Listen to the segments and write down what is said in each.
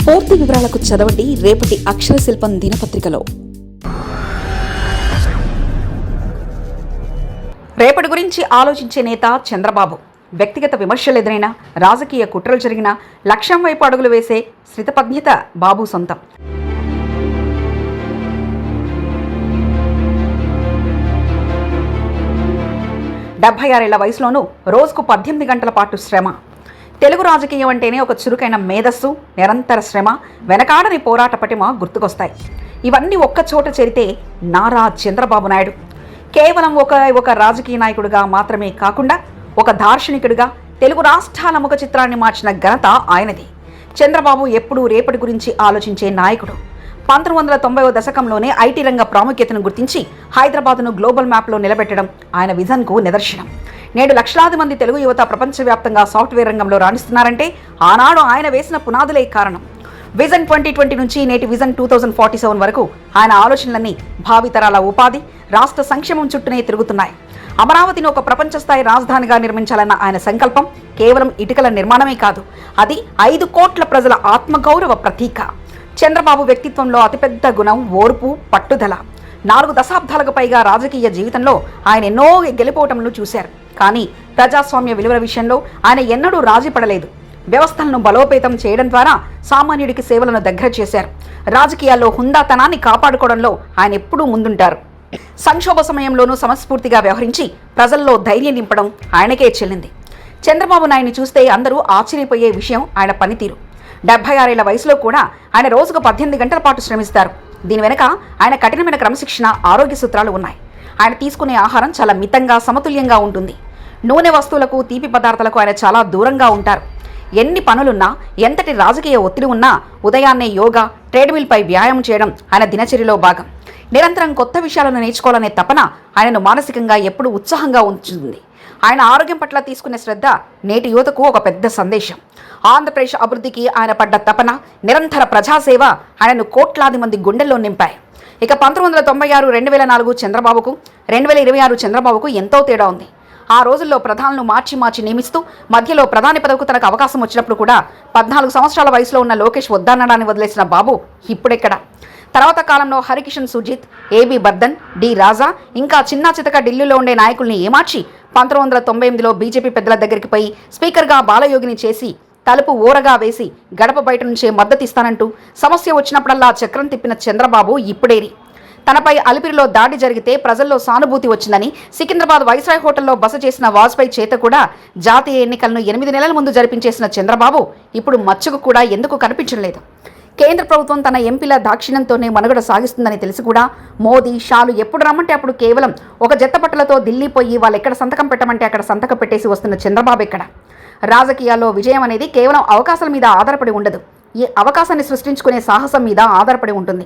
పూర్తి వివరాలకు చదవండి రేపటి అక్షర శిల్పం దినపత్రికలో. రేపటి గురించి ఆలోచించే నేత చంద్రబాబు. వ్యక్తిగత విమర్శలు ఎదురైనా, రాజకీయ కుట్రలు జరిగినా లక్ష్యం వైపు అడుగులు వేసే స్థితప్రజ్ఞత బాబు సొంతం. డెబ్బై 6 వయసులోనూ రోజుకు 18 గంటల పాటు శ్రమ. తెలుగు రాజకీయం అంటేనే ఒక చురుకైన మేధస్సు, నిరంతర శ్రమ, వెనకాడని పోరాట పటిమ గుర్తుకొస్తాయి. ఇవన్నీ ఒక్కచోట చేరితే నారా చంద్రబాబు నాయుడు. కేవలం ఒక రాజకీయ నాయకుడిగా మాత్రమే కాకుండా ఒక దార్శనికుడిగా తెలుగు రాష్ట్రాల ముఖ చిత్రాన్ని మార్చిన ఘనత ఆయనది. చంద్రబాబు ఎప్పుడూ రేపటి గురించి ఆలోచించే నాయకుడు. 1990వ దశకంలోనే ఐటీ రంగ ప్రాముఖ్యతను గుర్తించి హైదరాబాద్ను గ్లోబల్ మ్యాప్లో నిలబెట్టడం ఆయన విజన్కు నిదర్శనం. నేడు లక్షలాది మంది తెలుగు యువత ప్రపంచవ్యాప్తంగా సాఫ్ట్వేర్ రంగంలో రాణిస్తున్నారంటే ఆనాడు ఆయన వేసిన పునాదులే కారణం. విజన్ 2020 నుంచి నేటి విజన్ 2047 వరకు ఆయన ఆలోచనలన్నీ భావితరాల ఉపాధి, రాష్ట్ర సంక్షేమం చుట్టూనే తిరుగుతున్నాయి. అమరావతిని ఒక ప్రపంచ స్థాయి రాజధానిగా నిర్మించాలన్న ఆయన సంకల్పం కేవలం ఇటుకల నిర్మాణమే కాదు, అది 5 కోట్ల ప్రజల ఆత్మగౌరవ ప్రతీక. చంద్రబాబు వ్యక్తిత్వంలో అతిపెద్ద గుణం ఓర్పు, పట్టుదల. 4 దశాబ్దాలకు పైగా రాజకీయ జీవితంలో ఆయన ఎన్నో గెలుపోటములు చూశారు. కానీ ప్రజాస్వామ్య విలువల విషయంలో ఆయన ఎన్నడూ రాజీ పడలేదు. వ్యవస్థలను బలోపేతం చేయడం ద్వారా సామాన్యుడికి సేవలను దగ్గర చేశారు. రాజకీయాల్లో హుందాతనాన్ని కాపాడుకోవడంలో ఆయన ఎప్పుడూ ముందుంటారు. సంక్షోభ సమయంలోనూ సమస్ఫూర్తిగా వ్యవహరించి ప్రజల్లో ధైర్యం నింపడం ఆయనకే చెల్లింది. చంద్రబాబు నాయుడిని చూస్తే అందరూ ఆశ్చర్యపోయే విషయం ఆయన పనితీరు. 76 వయసులో కూడా ఆయన రోజుకు 18 గంటల పాటు శ్రమిస్తారు. దీని వెనుక ఆయన కఠినమైన క్రమశిక్షణ, ఆరోగ్య సూత్రాలు ఉన్నాయి. ఆయన తీసుకునే ఆహారం చాలా మితంగా, సమతుల్యంగా ఉంటుంది. నూనె వస్తువులకు, తీపి పదార్థాలకు ఆయన చాలా దూరంగా ఉంటారు. ఎన్ని పనులున్నా, ఎంతటి రాజకీయ ఒత్తిడి ఉన్నా ఉదయాన్నే యోగా, ట్రెడ్మిల్పై వ్యాయామం చేయడం ఆయన దినచర్యలో భాగం. నిరంతరం కొత్త విషయాలను నేర్చుకోవాలనే తపన ఆయనను మానసికంగా ఎప్పుడూ ఉత్సాహంగా ఉంచుతుంది. ఆయన ఆరోగ్యం పట్ల తీసుకునే శ్రద్ధ నేటి యువతకు ఒక పెద్ద సందేశం. ఆంధ్రప్రదేశ్ అభివృద్ధికి ఆయన పడ్డ తపన, నిరంతర ప్రజాసేవ ఆయనను కోట్లాది మంది గుండెల్లో నింపాయి. ఇక 1996, 2004 చంద్రబాబుకు, 2026 చంద్రబాబుకు ఎంతో తేడా ఉంది. ఆ రోజుల్లో ప్రధానులను మార్చి నియమిస్తూ మధ్యలో ప్రధాని పదవికి తనకు అవకాశం వచ్చినప్పుడు కూడా 14 సంవత్సరాల వయసులో ఉన్న లోకేష్ వద్దనడాన్ని వదిలేసిన బాబు ఇప్పుడెక్కడ? తర్వాత కాలంలో హరికిషన్ సుజిత్, ఏబీ బర్ధన్, డి రాజా, ఇంకా చిన్నా చితక ఢిల్లీలో ఉండే నాయకుల్ని ఏమార్చి 1998లో బీజేపీ పెద్దల దగ్గరికి పోయి స్పీకర్గా బాలయోగిని చేసి తలుపు ఊరగా వేసి గడప బయట నుంచే మద్దతిస్తానంటూ సమస్య వచ్చినప్పుడల్లా చక్రం తిప్పిన చంద్రబాబు ఇప్పుడేరి? తనపై అలిపిరిలో దాడి జరిగితే ప్రజల్లో సానుభూతి వచ్చిందని సికింద్రాబాద్ వైస్రాయ్ హోటల్లో బస చేసిన వాజ్పేయి చేత కూడా జాతీయ ఎన్నికలను 8 నెలల ముందు జరిపించేసిన చంద్రబాబు ఇప్పుడు మచ్చుకు కూడా ఎందుకు కనిపించలేదు? కేంద్ర ప్రభుత్వం తన ఎంపీల దాక్షిణ్యంతోనే మనుగడ సాగిస్తుందని తెలిసి కూడా మోదీ, షాలు ఎప్పుడు రమ్మంటే అప్పుడు కేవలం ఒక జత్తపట్టలతో ఢిల్లీ పోయి వాళ్ళు ఎక్కడ సంతకం పెట్టమంటే అక్కడ సంతకం పెట్టేసి వస్తున్న చంద్రబాబు ఎక్కడ? రాజకీయాల్లో విజయం అనేది కేవలం అవకాశాల మీద ఆధారపడి ఉండదు, ఈ అవకాశాన్ని సృష్టించుకునే సాహసం మీద ఆధారపడి ఉంటుంది.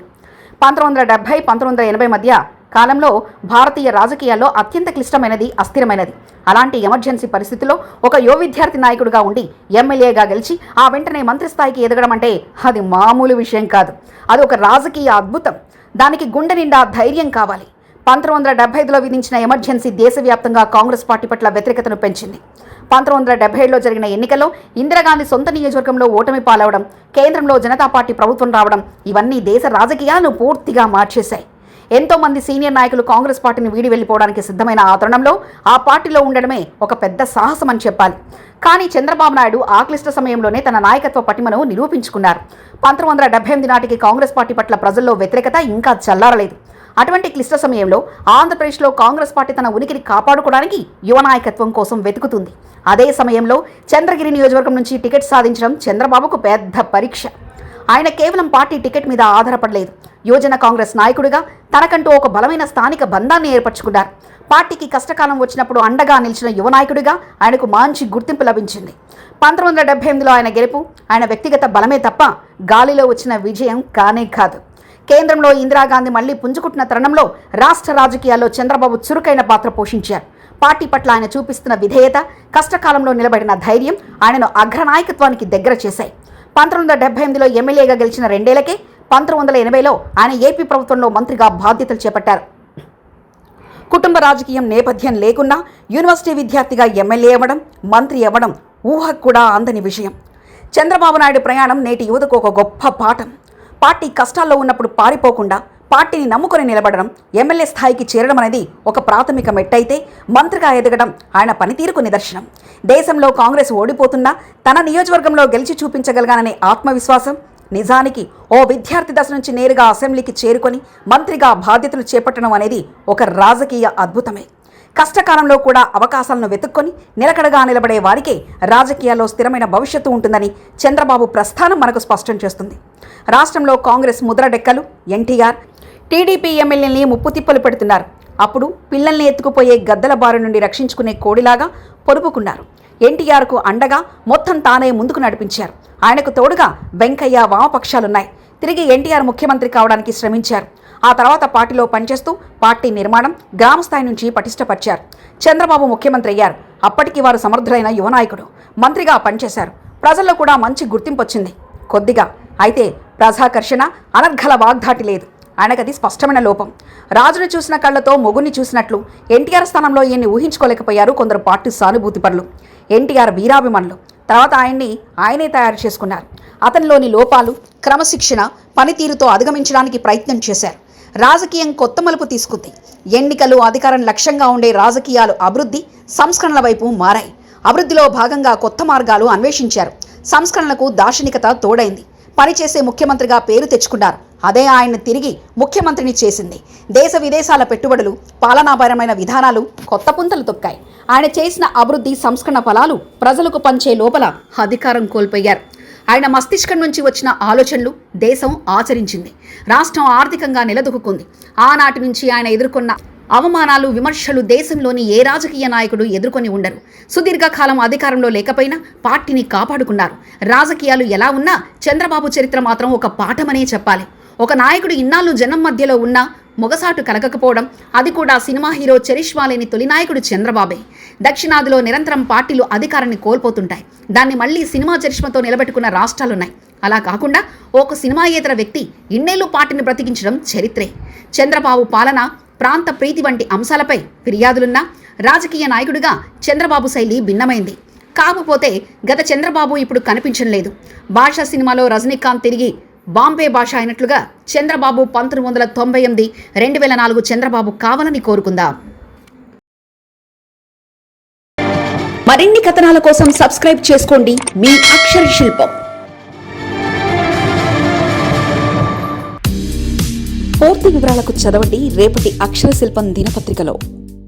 1970, 1980 మధ్య కాలంలో భారతీయ రాజకీయాల్లో అత్యంత క్లిష్టమైనది, అస్థిరమైనది. అలాంటి ఎమర్జెన్సీ పరిస్థితిలో ఒక యువ విద్యార్థి నాయకుడిగా ఉండి ఎమ్మెల్యేగా గెలిచి ఆ వెంటనే మంత్రి స్థాయికి ఎదగడం అంటే అది మామూలు విషయం కాదు. అది ఒక రాజకీయ అద్భుతం. దానికి గుండె నిండా ధైర్యం కావాలి. 1975లో విధించిన ఎమర్జెన్సీ దేశవ్యాప్తంగా కాంగ్రెస్ పార్టీ పట్ల వ్యతిరేకతను పెంచింది. 1977లో జరిగిన ఎన్నికల్లో ఇందిరాగాంధీ సొంత నియోజకవర్గంలో ఓటమి పాలవడం, కేంద్రంలో జనతా పార్టీ ప్రభుత్వం రావడం ఇవన్నీ దేశ రాజకీయాలను పూర్తిగా మార్చేశాయి. ఎంతోమంది సీనియర్ నాయకులు కాంగ్రెస్ పార్టీని వీడి వెళ్ళిపోవడానికి సిద్ధమైన ఆ తరుణంలో ఆ పార్టీలో ఉండడమే ఒక పెద్ద సాహసం అని చెప్పాలి. కానీ చంద్రబాబు నాయుడు ఆ క్లిష్ట సమయంలోనే తన నాయకత్వ పటిమను నిరూపించుకున్నారు. 1978 నాటికి కాంగ్రెస్ పార్టీ పట్ల ప్రజల్లో వ్యతిరేకత ఇంకా చల్లారలేదు. అటువంటి క్లిష్ట సమయంలో ఆంధ్రప్రదేశ్లో కాంగ్రెస్ పార్టీ తన ఉనికిని కాపాడుకోవడానికి యువ నాయకత్వం కోసం వెతుకుతుంది. అదే సమయంలో చంద్రగిరి నియోజకవర్గం నుంచి టికెట్ సాధించడం చంద్రబాబుకు పెద్ద పరీక్ష. ఆయన కేవలం పార్టీ టికెట్ మీద ఆధారపడలేదు. యువజన కాంగ్రెస్ నాయకుడిగా తనకంటూ ఒక బలమైన స్థానిక బంధాన్ని ఏర్పరచుకున్నారు. పార్టీకి కష్టకాలం వచ్చినప్పుడు అండగా నిలిచిన యువ నాయకుడిగా ఆయనకు మంచి గుర్తింపు లభించింది. 1978లో ఆయన గెలుపు ఆయన వ్యక్తిగత బలమే తప్ప గాలిలో వచ్చిన విజయం కానే కాదు. కేంద్రంలో ఇందిరాగాంధీ మళ్లీ పుంజుకుంటున్న తరుణంలో రాష్ట్ర రాజకీయాల్లో చంద్రబాబు చురుకైన పాత్ర పోషించారు. పార్టీ పట్ల ఆయన చూపిస్తున్న విధేయత, కష్టకాలంలో నిలబడిన ధైర్యం ఆయనను అగ్రనాయకత్వానికి దగ్గర చేశాయి. 1978లో ఎమ్మెల్యేగా గెలిచిన 2 ఏళ్లకే 1980లో ఆయన ఏపీ ప్రభుత్వంలో మంత్రిగా బాధ్యతలు చేపట్టారు. కుటుంబ రాజకీయం నేపథ్యం లేకున్నా యూనివర్సిటీ విద్యార్థిగా ఎమ్మెల్యే అవ్వడం, మంత్రి అవ్వడం ఊహకు కూడా అందని విషయం. చంద్రబాబు నాయుడు ప్రయాణం నేటి యువతకు ఒక గొప్ప పాఠం. పార్టీ కష్టాల్లో ఉన్నప్పుడు పారిపోకుండా పార్టీని నమ్ముకొని నిలబడడం, ఎమ్మెల్యే స్థాయికి చేరడం అనేది ఒక ప్రాథమిక మెట్టయితే, మంత్రిగా ఎదగడం ఆయన పనితీరుకు నిదర్శనం. దేశంలో కాంగ్రెస్ ఓడిపోతున్నా తన నియోజకవర్గంలో గెలిచి చూపించగలగాననే ఆత్మవిశ్వాసం, నిజానికి ఓ విద్యార్థి దశ నుంచి నేరుగా అసెంబ్లీకి చేరుకొని మంత్రిగా బాధ్యతలు చేపట్టడం అనేది ఒక రాజకీయ అద్భుతమే. కష్టకాలంలో కూడా అవకాశాలను వెతుక్కొని నిలకడగా నిలబడే వారికే రాజకీయాల్లో స్థిరమైన భవిష్యత్తు ఉంటుందని చంద్రబాబు ప్రస్థానం మనకు స్పష్టం చేస్తుంది. రాష్ట్రంలో కాంగ్రెస్ ముద్రడెక్కలు ఎన్టీఆర్, టీడీపీ ఎమ్మెల్యేని ముప్పుతిప్పలు పెడుతున్నారు. అప్పుడు పిల్లల్ని ఎత్తుకుపోయే గద్దల బారి నుండి రక్షించుకునే కోడిలాగా పొరుపుకున్నారు. ఎన్టీఆర్కు అండగా మొత్తం తానే ముందుకు నడిపించారు. ఆయనకు తోడుగా వెంకయ్య, వామపక్షాలున్నాయి. తిరిగి ఎన్టీఆర్ ముఖ్యమంత్రి కావడానికి శ్రమించారు. ఆ తర్వాత పార్టీలో పనిచేస్తూ పార్టీ నిర్మాణం గ్రామస్థాయి నుంచి పటిష్టపరిచారు. చంద్రబాబు ముఖ్యమంత్రి అయ్యారు. అప్పటికి వారు సమర్థులైన యువనాయకుడు. మంత్రిగా పనిచేశారు. ప్రజల్లో కూడా మంచి గుర్తింపు వచ్చింది కొద్దిగా. అయితే ప్రజాకర్షణ, అనర్ఘల వాగ్దాటి లేదు. ఆయనకది స్పష్టమైన లోపం. రాజును చూసిన కళ్ళతో మొగుని చూసినట్లు ఎన్టీఆర్ స్థానంలో ఈయన్ని ఊహించుకోలేకపోయారు కొందరు పార్టీ సానుభూతిపరులు. ఎన్టీఆర్ వీరాభిమానులు. తర్వాత ఆయనే తయారు చేసుకున్నారు. అతనిలోని లోపాలు, క్రమశిక్షణ, పనితీరుతో అధిగమించడానికి ప్రయత్నం చేశారు. రాజకీయం కొత్త మలుపు తీసుకుంది. ఎన్నికలు, అధికారం లక్ష్యంగా ఉండే రాజకీయాలు అభివృద్ధి, సంస్కరణల వైపు మారాయి. అభివృద్ధిలో భాగంగా కొత్త మార్గాలు అన్వేషించారు. సంస్కరణలకు దార్శనికత తోడైంది. పనిచేసే ముఖ్యమంత్రిగా పేరు తెచ్చుకున్నారు. అదే ఆయన్ని తిరిగి ముఖ్యమంత్రిని చేసింది. దేశ విదేశాల పెట్టుబడులు, పాలనాపరమైన విధానాలు కొత్త పుంతలు తొక్కాయి. ఆయన చేసిన అభివృద్ధి, సంస్కరణ ఫలాలు ప్రజలకు పంచే లోపల అధికారం కోల్పోయారు. ఆయన మస్తిష్కం నుంచి వచ్చిన ఆలోచనలు దేశం ఆచరించింది. రాష్ట్రం ఆర్థికంగా నిలదొక్కుంది. ఆనాటి నుంచి ఆయన ఎదుర్కొన్న అవమానాలు, విమర్శలు దేశంలోని ఏ రాజకీయ నాయకుడు ఎదుర్కొని ఉండరు. సుదీర్ఘకాలం అధికారంలో లేకపోయినా పార్టీని కాపాడుకున్నారు. రాజకీయాలు ఎలా ఉన్నా చంద్రబాబు చరిత్ర మాత్రం ఒక పాఠమనే చెప్పాలి. ఒక నాయకుడు ఇన్నాళ్ళు జనం మధ్యలో ఉన్నా మొగసాటు కలగకపోవడం, అది కూడా సినిమా హీరో చరిష్మా లేని తొలి నాయకుడు చంద్రబాబే. దక్షిణాదిలో నిరంతరం పార్టీలు అధికారాన్ని కోల్పోతుంటాయి. దాన్ని మళ్లీ సినిమా చరిష్మతో నిలబెట్టుకున్న రాష్ట్రాలున్నాయి. అలా కాకుండా ఒక సినిమాయేతర వ్యక్తి ఇన్నేళ్లు పార్టీని బ్రతికించడం చరిత్రే. చంద్రబాబు పాలన, ప్రాంత ప్రీతి వంటి అంశాలపై ఫిర్యాదులున్నా రాజకీయ నాయకుడిగా చంద్రబాబు శైలి భిన్నమైంది. కాకపోతే గత చంద్రబాబు ఇప్పుడు కనిపించడం లేదు. భాష సినిమాలో రజనీకాంత్ తిరిగి బాంబే భాష అయినట్లుగా చంద్రబాబు 1998, 2004 చంద్రబాబు కావాలని కోరుకుందాం. మరిన్ని కథనాల కోసం సబ్స్క్రైబ్ చేసుకోండి మీ అక్షర శిల్పం. పూర్తి వివరాలకు చదవండి రేపటి అక్షర శిల్పం దినపత్రికలో.